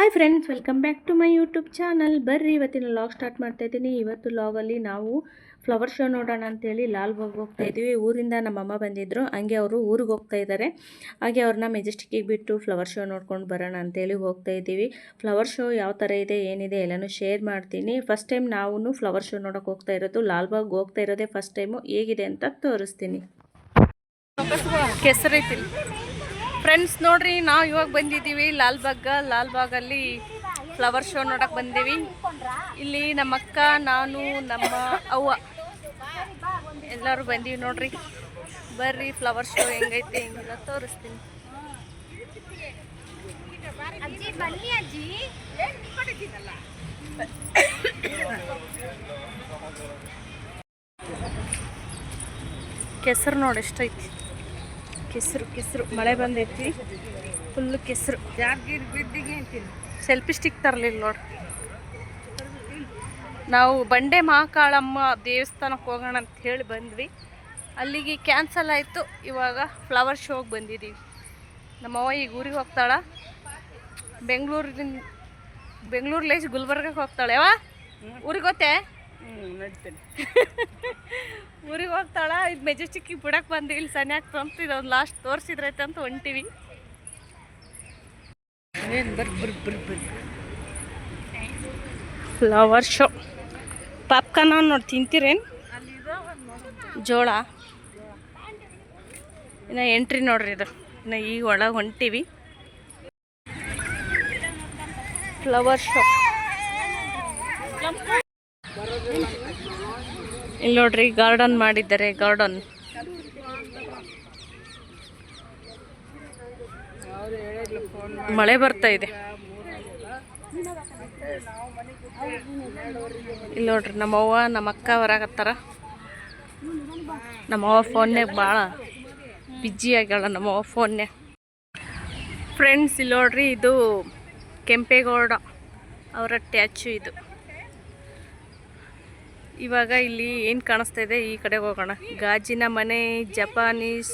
Hi friends, welcome back to my YouTube channel. ಬರ್ರಿ ಇವತ್ತಿನ log start ಮಾಡ್ತಾ ಇದ್ದೀನಿ. ಇವತ್ತು ಲಾಗಲ್ಲಿ ನಾವು ಫ್ಲವರ್ ಶೋ ನೋಡೋಣ ಅಂತೇಳಿ ಲಾಲ್ಬಾಗ್ ಹೋಗ್ತಾ ಇದ್ದೀವಿ. ಊರಿಂದ ನಮ್ಮಮ್ಮ ಬಂದಿದ್ದರು, ಹಂಗೆ ಅವರು ಊರಿಗೆ ಹೋಗ್ತಾ ಇದ್ದಾರೆ. ಹಾಗೆ ಅವ್ರನ್ನ ಮೆಜೆಸ್ಟಿಕ್ಕಿಗೆ ಬಿಟ್ಟು ಫ್ಲವರ್ ಶೋ ನೋಡ್ಕೊಂಡು ಬರೋಣ ಅಂತೇಳಿ ಹೋಗ್ತಾ ಇದ್ದೀವಿ. ಫ್ಲವರ್ ಶೋ ಯಾವ ಥರ ಇದೆ ಏನಿದೆ ಎಲ್ಲನೂ ಶೇರ್ ಮಾಡ್ತೀನಿ. ಫಸ್ಟ್ ಟೈಮ್ ನಾವು ಫ್ಲವರ್ ಶೋ ನೋಡೋಕೆ ಹೋಗ್ತಾ ಇರೋದು, ಲಾಲ್ಬಾಗ್ ಹೋಗ್ತಾ ಇರೋದೇ ಫಸ್ಟ್ ಟೈಮು. ಹೇಗಿದೆ ಅಂತ ತೋರಿಸ್ತೀನಿ. ಕೆಸರೈತಿ ಫ್ರೆಂಡ್ಸ್, ನೋಡ್ರಿ ನಾವು ಇವಾಗ ಬಂದಿದ್ದೀವಿ ಲಾಲ್ಬಾಗಲ್ಲಿ ಫ್ಲವರ್ ಶೋ ನೋಡಕ್ಕೆ ಬಂದೀವಿ. ಇಲ್ಲಿ ನಮ್ಮ ಅಕ್ಕ, ನಾನು, ನಮ್ಮ ಅವ್ವ ಎಲ್ಲರೂ ಬಂದೀವಿ. ನೋಡ್ರಿ ಬರ್ರಿ, ಫ್ಲವರ್ ಶೋ ಹೆಂಗೈತೆ ಹೆಂಗೆಲ್ಲ ತೋರಿಸ್ತೀನಿ. ಕೆಸರು ನೋಡಿ ಎಷ್ಟೈತಿ. ಕೆಸರು ಮಳೆ ಬಂದೈತಿ, ಫುಲ್ಲು ಕೆಸರು. ಸೆಲ್ಫಿ ಸ್ಟಿಕ್ ತರಲಿಲ್ಲ ನೋಡಿ. ನಾವು ಬಂಡೆ ಮಹಾಕಾಳಮ್ಮ ದೇವಸ್ಥಾನಕ್ಕೆ ಹೋಗೋಣ ಅಂತ ಹೇಳಿ ಬಂದ್ವಿ. ಅಲ್ಲಿಗೆ ಕ್ಯಾನ್ಸಲ್ ಆಯಿತು. ಇವಾಗ ಫ್ಲವರ್ ಶೋಗೆ ಬಂದಿದ್ದೀವಿ. ನಮ್ಮವ್ವ ಈಗ ಊರಿಗೆ ಹೋಗ್ತಾಳ. ಬೆಂಗಳೂರಲ್ಲಿ ಗುಲ್ಬರ್ಗಕ್ಕೆ ಹೋಗ್ತಾಳೆ. ಯಾವ ಊರಿಗೆ ಹೋತೆ? ಊರಿಗೆ ಹೋಗ್ತಾಳ. ಇದು ಮೆಜೆಸ್ಟಿಕ್ಕಿಗೆ ಬಿಡಕ್ಕೆ ಬಂದಿವಿ. ಇಲ್ಲಿ ಸನ್ಯಾಕ್ ತಂತು ಇದೊಂದು ಲಾಸ್ಟ್ ತೋರಿಸಿದ್ರೈತೆ ಅಂತ ಹೊಂಟಿವಿ. ಫ್ಲವರ್ ಶೋ ಪಾಪ್ಕಾರ್ನ್ ನೋಡಿ ತಿಂತೀರೇನು? ಜೋಳ ಇನ್ನು ಎಂಟ್ರಿ ನೋಡ್ರಿ. ಇದು ಇನ್ನು ಈಗ ಒಳಗೆ ಹೊಂಟಿವಿ. ಫ್ಲವರ್ ಶೋ ಇಲ್ಲಿ ನೋಡ್ರಿ, ಗಾರ್ಡನ್ ಮಾಡಿದ್ದಾರೆ. ಗಾರ್ಡನ್ ಮಳೆ ಬರ್ತಾ ಇದೆ. ಇಲ್ಲಿ ನೋಡ್ರಿ, ನಮ್ಮವ್ವ ನಮ್ಮ ಅಕ್ಕ ಹೊರಗತ್ತಾರ. ನಮ್ಮವ್ವ ಫೋನ್ಯಾಗ ಭಾಳ ಬಿಜಿ ಆಗ್ಯಾಳ. ನಮ್ಮವ್ವ ಫೋನ್ಯಾಗ. ಫ್ರೆಂಡ್ಸ್, ಇಲ್ಲಿ ನೋಡ್ರಿ, ಇದು ಕೆಂಪೇಗೌಡ ಅವರ ಟ್ಯಾಚು. ಇದು ಇವಾಗ ಇಲ್ಲಿ ಏನು ಕಾಣಿಸ್ತಾ ಇದೆ, ಈ ಕಡೆಗೆ ಹೋಗೋಣ. ಗಾಜಿನ ಮನೆ, ಜಪಾನೀಸ್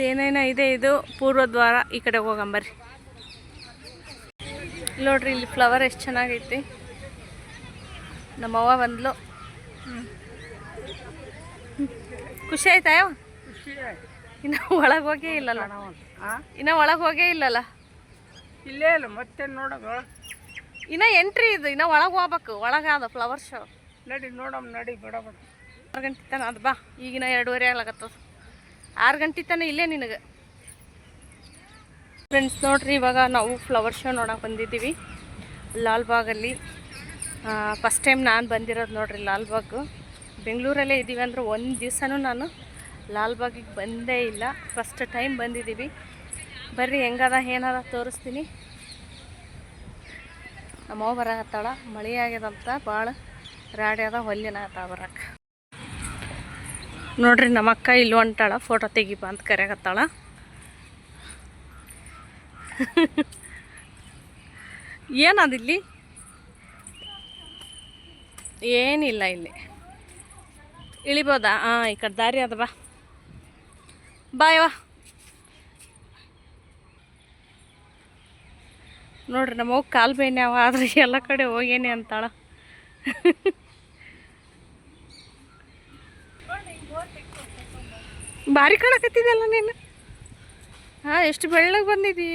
ಏನೇನೋ ಇದೆ. ಇದು ಪೂರ್ವದ್ವಾರ. ಈ ಕಡೆ ಹೋಗಂಬರ್ರಿ. ನೋಡ್ರಿ, ಇಲ್ಲಿ ಫ್ಲವರ್ ಎಷ್ಟು ಚೆನ್ನಾಗೈತಿ. ನಮ್ಮವ್ವ ಬಂದ್ಲು. ಖುಷಿ ಆಯ್ತಾ? ಇನ್ನು ಒಳಗೆ ಹೋಗೇ ಇಲ್ಲಲ್ಲ. ಇಲ್ಲೇ ಇಲ್ಲ ಮತ್ತೆ ನೋಡೋದು. ಇನ್ನು ಎಂಟ್ರಿ ಇದು, ಇನ್ನು ಒಳಗೆ ಹೋಗ್ಬೇಕು. ಒಳಗಾದ ಫ್ಲವರ್ ಶೋ. ನಡಿ ನೋಡಮ್, ನಡಿ ಬೇಡ 6 ಗಂಟೆ ತನಕ ಅದು. ಬಾ, ಈಗಿನ 2:30 ಆಗ್ಲಾಕತ್ತದ. 6 ಗಂಟೆ ತನಕ ಇಲ್ಲೇ ನಿನಗೆ. ಫ್ರೆಂಡ್ಸ್, ನೋಡ್ರಿ, ಇವಾಗ ನಾವು ಫ್ಲವರ್ ಶೋ ನೋಡೋಕೆ ಬಂದಿದ್ದೀವಿ ಲಾಲ್ಬಾಗಲ್ಲಿ. ಫಸ್ಟ್ ಟೈಮ್ ನಾನು ಬಂದಿರೋದು ನೋಡ್ರಿ ಲಾಲ್ಬಾಗು. ಬೆಂಗಳೂರಲ್ಲೇ ಇದ್ದೀವಿ ಅಂದ್ರೆ ಒಂದು ದಿವಸನೂ ನಾನು ಲಾಲ್ಬಾಗಿಗೆ ಬಂದೇ ಇಲ್ಲ. ಫಸ್ಟ್ ಟೈಮ್ ಬಂದಿದ್ದೀವಿ. ಬರ್ರಿ, ಹೆಂಗದ ಏನದ ತೋರಿಸ್ತೀನಿ. ನಮ್ಮವ್ವ ಬರಕತ್ತಾಳ. ಮಳೆ ಆಗ್ಯದಂತ ಭಾಳ ರಾಡಿ ಅದ, ಹೊಲ್ಲಿನಾಗತ್ತ ಬರಕ್ಕೆ. ನೋಡ್ರಿ, ನಮ್ಮ ಅಕ್ಕ ಇಲ್ಲಿ ಹೊಂಟಾಳ. ಫೋಟೋ ತೆಗಿಪ ಅಂತ ಕರೆಯಕತ್ತಾಳ. ಏನದಿಲ್ಲಿ? ಏನಿಲ್ಲ ಇಲ್ಲಿ. ಇಳಿಬೋದಾ? ಹಾಂ, ಈ ಕಡೆ ದಾರಿ ಅದ. ಬಾ ಬಾಯವ್ವ. ನೋಡ್ರಿ, ನಮ್ಮವ್ವ ಕಾಲು ಬೇನ್ಯಾವ, ಆದ್ರೆ ಎಲ್ಲ ಕಡೆ ಹೋಗೇನಿ ಅಂತಾಳ. ಭಾರಿ ಕಾಣಕತ್ತಿದೆಲ್ಲ ನೀನು. ಹಾಂ, ಎಷ್ಟು ಬೆಳ್ಳಗೆ ಬಂದಿದ್ದೀ.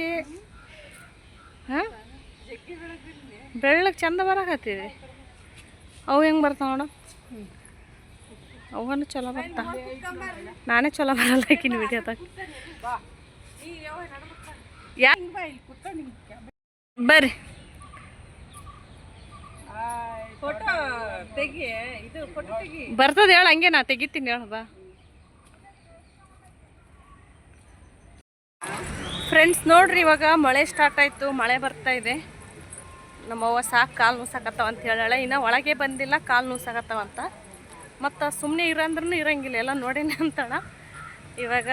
ಹಾಂ, ಬೆಳ್ಳಗೆ ಚಂದ ಬರಕತ್ತಿದೆ. ಅವು ಹೆಂಗೆ ಬರ್ತಾವ ನೋಡು. ಅವನು ಚಲೋ ಬರ್ತಾ. ನಾನೇ ಚಲೋ ಬರಲ್ಲ ಆಕಿನ ವಿಡಿಯೋದಾಗ. ಬರ್ರಿ, ಬರ್ತದೆ ಹೇಳ. ಹಂಗೆ ನಾ ತೆಗಿತೀನಿ ಹೇಳ. ಬಾ ಫ್ರೆಂಡ್ಸ್, ನೋಡ್ರಿ, ಇವಾಗ ಮಳೆ ಸ್ಟಾರ್ಟ್ ಆಯಿತು. ಮಳೆ ಬರ್ತಾ ಇದೆ. ನಮ್ಮವ್ವ ಸಾಕು ಕಾಲು ನುಸಾಕತ್ತವ ಅಂತ ಹೇಳಾಳೆ. ಇನ್ನು ಒಳಗೆ ಬಂದಿಲ್ಲ, ಕಾಲು ನುಸಾಕತ್ತವಂತ. ಮತ್ತು ಸುಮ್ಮನೆ ಇರಂದ್ರೂ ಇರಂಗಿಲ್ಲ, ಎಲ್ಲ ನೋಡೇನೆ ಅಂತಾಳ. ಇವಾಗ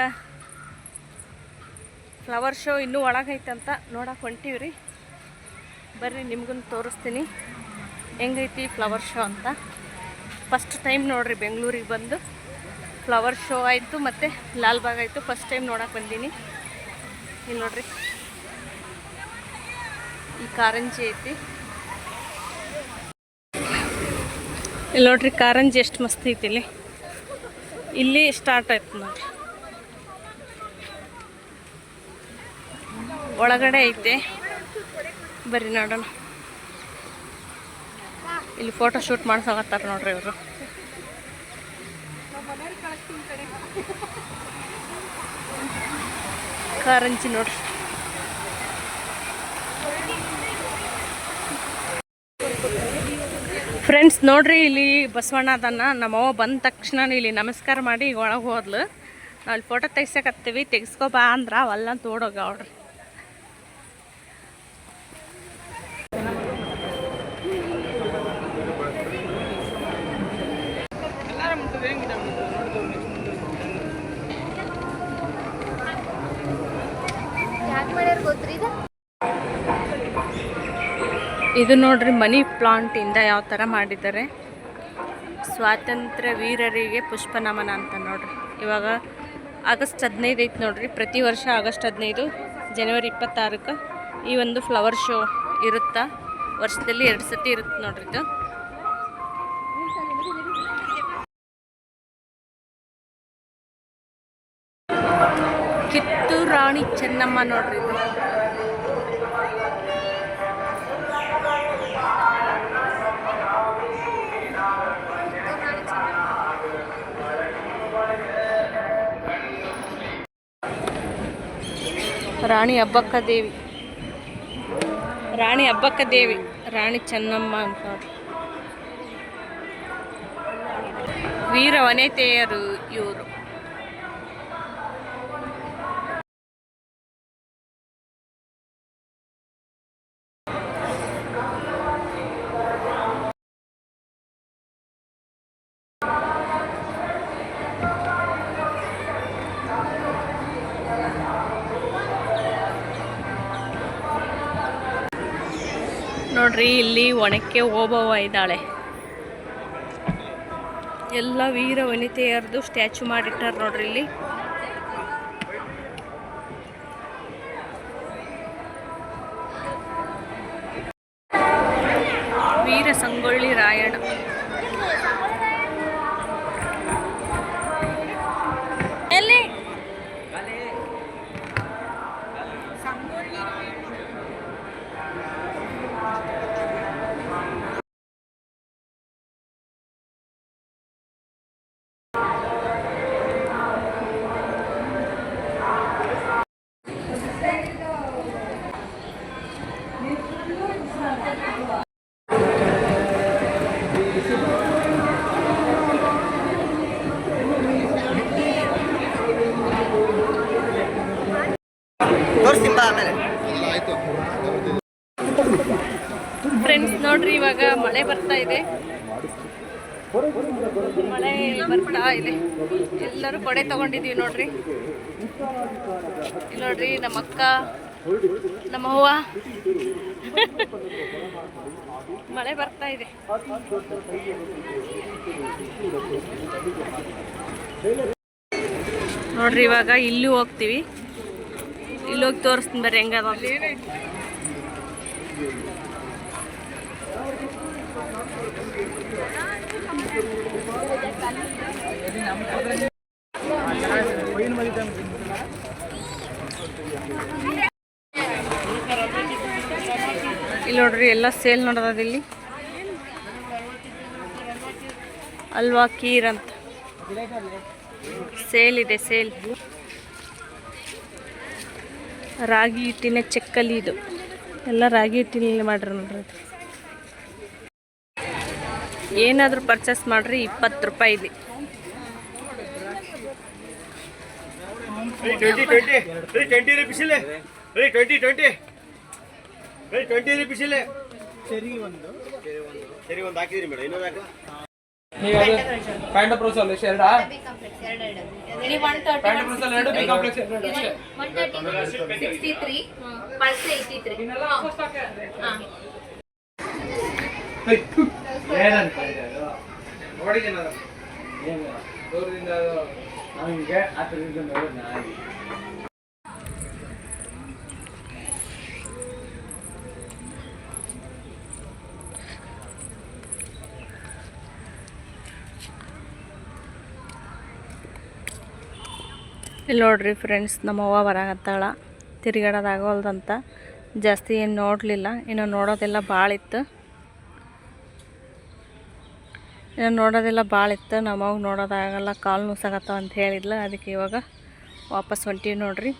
ಫ್ಲವರ್ ಶೋ ಇನ್ನೂ ಒಳಗೈತಂತ ನೋಡಕ್ಕೆ ಹೊಂಟೀವ್ರಿ. ಬರ್ರಿ, ನಿಮ್ಗೂ ತೋರಿಸ್ತೀನಿ ಹೆಂಗೈತಿ ಫ್ಲವರ್ ಶೋ ಅಂತ. ಫಸ್ಟ್ ಟೈಮ್ ನೋಡ್ರಿ ಬೆಂಗಳೂರಿಗೆ ಬಂದು ಫ್ಲವರ್ ಶೋ ಆಯಿತು ಮತ್ತು ಲಾಲ್ಬಾಗ್ ಆಯಿತು. ಫಸ್ಟ್ ಟೈಮ್ ನೋಡಕ್ಕೆ ಬಂದೀನಿ. ಇಲ್ಲಿ ನೋಡ್ರಿ ಈ ಕಾರಂಜಿ ಐತಿ. ಇಲ್ಲಿ ನೋಡ್ರಿ ಕಾರಂಜಿ ಎಷ್ಟು ಮಸ್ತ್ ಐತಿ. ಇಲ್ಲಿ ಸ್ಟಾರ್ಟ್ ಆಯ್ತು ನೋಡ್ರಿ. ಒಳಗಡೆ ಐತೆ, ಬರ್ರಿ ನೋಡೋಣ. ಇಲ್ಲಿ ಫೋಟೋ ಶೂಟ್ ಮಾಡ್ಸೋಕತ್ತಾರ ನೋಡ್ರಿ ಇವರು. ಕಾರಂಜಿ ನೋಡ್ರಿ. ಫ್ರೆಂಡ್ಸ್ ನೋಡ್ರಿ, ಇಲ್ಲಿ ಬಸವಣ್ಣ ಅದನ್ನ. ನಮ್ಮವ್ವ ಬಂದ ತಕ್ಷಣ ಇಲ್ಲಿ ನಮಸ್ಕಾರ ಮಾಡಿ ಈಗ ಒಳಗೆ ಹೋದ್ಲು. ನಾವು ಅಲ್ಲಿ ಫೋಟೋ ತೆಗ್ಸಕತ್ತೀವಿ, ತೆಗ್ಸ್ಕೊ ಬಾ ಅಂದ್ರ ಅವಲ್ಲ ತೋಡೋಗ ಅವ್ರಿ. ಇದು ನೋಡ್ರಿ ಮನಿ ಪ್ಲಾಂಟ್ ಇಂದ ಯಾವ ಥರ ಮಾಡಿದ್ದಾರೆ. ಸ್ವಾತಂತ್ರ್ಯ ವೀರರಿಗೆ ಪುಷ್ಪ ನಮನ ಅಂತ ನೋಡ್ರಿ. ಇವಾಗ ಆಗಸ್ಟ್ 15 ಐತಿ ನೋಡ್ರಿ. ಪ್ರತಿ ವರ್ಷ ಆಗಸ್ಟ್ 15 ಜನವರಿ 26ಕ್ಕೆ ಈ ಒಂದು ಫ್ಲವರ್ ಶೋ ಇರುತ್ತಾ. ವರ್ಷದಲ್ಲಿ 2 ಸತಿ ಇರುತ್ತೆ ನೋಡ್ರಿ. ಇದು ಕಿತ್ತೂರು ರಾಣಿ ಚೆನ್ನಮ್ಮ ನೋಡ್ರಿ. ಇದು ರಾಣಿ ಅಬ್ಬಕ್ಕ ದೇವಿ, ರಾಣಿ ಅಬ್ಬಕ್ಕ ದೇವಿ, ರಾಣಿ ಚೆನ್ನಮ್ಮ ಅಂತ ನೋಡ್ರಿ. ವೀರ ವನಿತೆಯರು ಇವರು. ನೋಡ್ರಿ ಇಲ್ಲಿ ಒಣಕ್ಕೆ ಓಬವ್ವ ಇದ್ದಾಳೆ. ಎಲ್ಲ ವೀರ ವನಿತೆಯರದು ಸ್ಟ್ಯಾಚು ಮಾಡಿಟ್ಟಾರ ನೋಡ್ರಿ. ಇಲ್ಲಿ ವೀರ ಸಂಗೊಳ್ಳಿ ರಾಯಣ್ಣ. ಎಲ್ಲಿ ಫ್ರೆಂಡ್ಸ್ ನೋಡ್ರಿ, ಇವಾಗ ಮಳೆ ಬರ್ತಾ ಇದೆ. ಮಳೆ ಬರ್ತಾ ಇದೆ. ಎಲ್ಲರೂ ಕೊಡೆ ತಗೊಂಡಿದೀವಿ ನೋಡ್ರಿ. ಇಲ್ಲಿ ನೋಡ್ರಿ ನಮ್ಮ ಅಕ್ಕ, ನಮ್ಮ ಅವ್ವ. ಮಳೆ ಬರ್ತಾ ಇದೆ. ನೋಡ್ರಿ ಇವಾಗ ಇಲ್ಲಿ ಹೋಗ್ತೀವಿ. ಇಲ್ಲಿ ಹೋಗಿ ತೋರಿಸ್ತೀನಿ ಬರ್ರಿ ಹೆಂಗದ. ಇಲ್ಲಿ ನೋಡ್ರಿ ಎಲ್ಲ ಸೇಲ್ ನೋಡೋದು. ಇಲ್ಲಿ ಅಲ್ವಾ ಕೀರ್ ಅಂತ ಸೇಲ್ ಇದೆ. ಸೇಲ್ ರಾಗಿ ಹಿಟ್ಟಿನ ಚೆಕ್ಕಲಿ. ಇದು ಎಲ್ಲ ರಾಗಿ ಹಿಟ್ಟಿನಲ್ಲಿ ಮಾಡ್ರಿ ನೋಡ್ರಿ. ಏನಾದರೂ ಪರ್ಚೇಸ್ ಮಾಡ್ರಿ 20 ರೂಪಾಯಿ ಇದೆ. ಪ್ಯಾಂಟ್ ಪ್ರೋಸಲ್ ಶರ್ಟ್ ದೂರದಿಂದ ನಮಗೆ ಆ ಥರದಿಂದ ನೋಡೋದು ನಾಯಿ. ಇಲ್ಲಿ ನೋಡ್ರಿ ಫ್ರೆಂಡ್ಸ್, ನಮ್ಮವ್ವ ಬರಾಕತ್ತಾಳ. ತಿರುಗಾಡೋದಾಗೋಲ್ದಂತ ಜಾಸ್ತಿ ಏನು ನೋಡಲಿಲ್ಲ. ಇನ್ನು ನೋಡೋದೆಲ್ಲ ಭಾಳ ಇತ್ತು. ನಮ್ಮವ್ವ ನೋಡೋದಾಗಲ್ಲ, ಕಾಲು ನುಸಾಗತ್ತವ ಅಂತ ಹೇಳಿದ್ಲು. ಅದಕ್ಕೆ ಇವಾಗ ವಾಪಸ್ ಹೊಂಟೀವಿ ನೋಡ್ರಿ.